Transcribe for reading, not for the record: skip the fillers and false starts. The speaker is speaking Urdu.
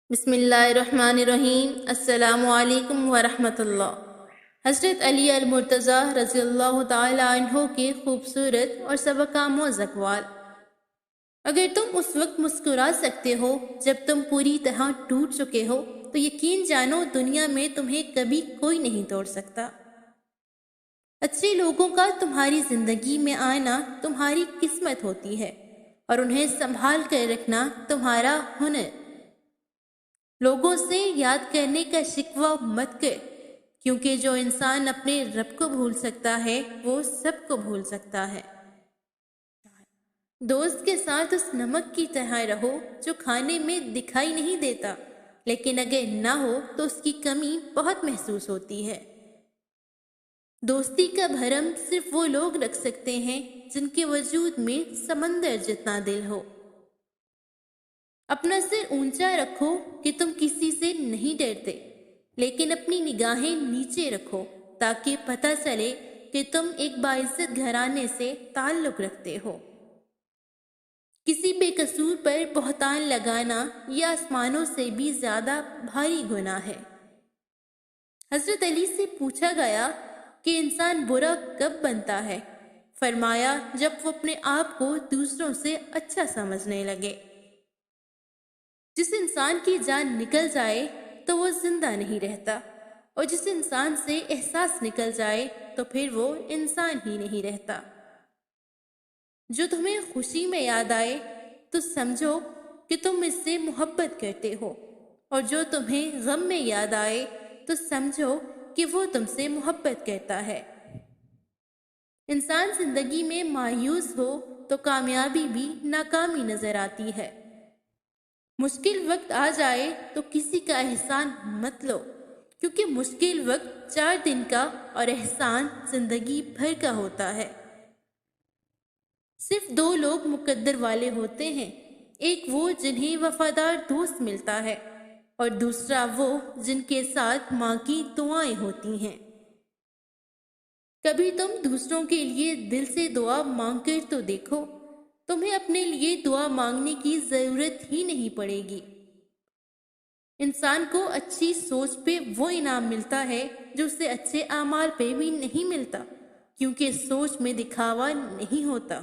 بسم اللہ الرحمن الرحیم۔ السلام علیکم ورحمۃ اللہ۔ حضرت علی المرتضیٰ رضی اللہ تعالی عنہ کے خوبصورت اور سبق آموز اقوال۔ اگر تم اس وقت مسکرا سکتے ہو جب تم پوری طرح ٹوٹ چکے ہو تو یقین جانو دنیا میں تمہیں کبھی کوئی نہیں توڑ سکتا۔ اچھے لوگوں کا تمہاری زندگی میں آنا تمہاری قسمت ہوتی ہے اور انہیں سنبھال کر رکھنا تمہارا ہنر۔ لوگوں سے یاد کرنے کا شکوہ مت کر، کیونکہ جو انسان اپنے رب کو بھول سکتا ہے وہ سب کو بھول سکتا ہے۔ دوست کے ساتھ اس نمک کی طرح رہو جو کھانے میں دکھائی نہیں دیتا، لیکن اگر نہ ہو تو اس کی کمی بہت محسوس ہوتی ہے۔ دوستی کا بھرم صرف وہ لوگ رکھ سکتے ہیں جن کے وجود میں سمندر جتنا دل ہو۔ اپنا سر اونچا رکھو کہ تم کسی سے نہیں ڈرتے، لیکن اپنی نگاہیں نیچے رکھو تاکہ پتہ چلے کہ تم ایک باعزت گھرانے سے تعلق رکھتے ہو۔ کسی بے قصور پر بہتان لگانا یہ آسمانوں سے بھی زیادہ بھاری گناہ ہے۔ حضرت علی سے پوچھا گیا کہ انسان برا کب بنتا ہے؟ فرمایا جب وہ اپنے آپ کو دوسروں سے اچھا سمجھنے لگے۔ جس انسان کی جان نکل جائے تو وہ زندہ نہیں رہتا، اور جس انسان سے احساس نکل جائے تو پھر وہ انسان ہی نہیں رہتا۔ جو تمہیں خوشی میں یاد آئے تو سمجھو کہ تم اس سے محبت کرتے ہو، اور جو تمہیں غم میں یاد آئے تو سمجھو کہ وہ تم سے محبت کرتا ہے۔ انسان زندگی میں مایوس ہو تو کامیابی بھی ناکامی نظر آتی ہے۔ مشکل وقت آ جائے تو کسی کا احسان مت لو، کیونکہ مشکل وقت 4 دن کا اور احسان زندگی بھر کا ہوتا ہے۔ صرف 2 لوگ مقدر والے ہوتے ہیں، ایک وہ جنہیں وفادار دوست ملتا ہے، اور دوسرا وہ جن کے ساتھ ماں کی دعائیں ہوتی ہیں۔ کبھی تم دوسروں کے لیے دل سے دعا مانگ کر تو دیکھو، تمہیں اپنے لیے دعا مانگنے کی ضرورت ہی نہیں پڑے گی۔ انسان کو اچھی سوچ پہ وہ انعام ملتا ہے جو اسے اچھے اعمال پہ بھی نہیں ملتا، کیونکہ سوچ میں دکھاوا نہیں ہوتا۔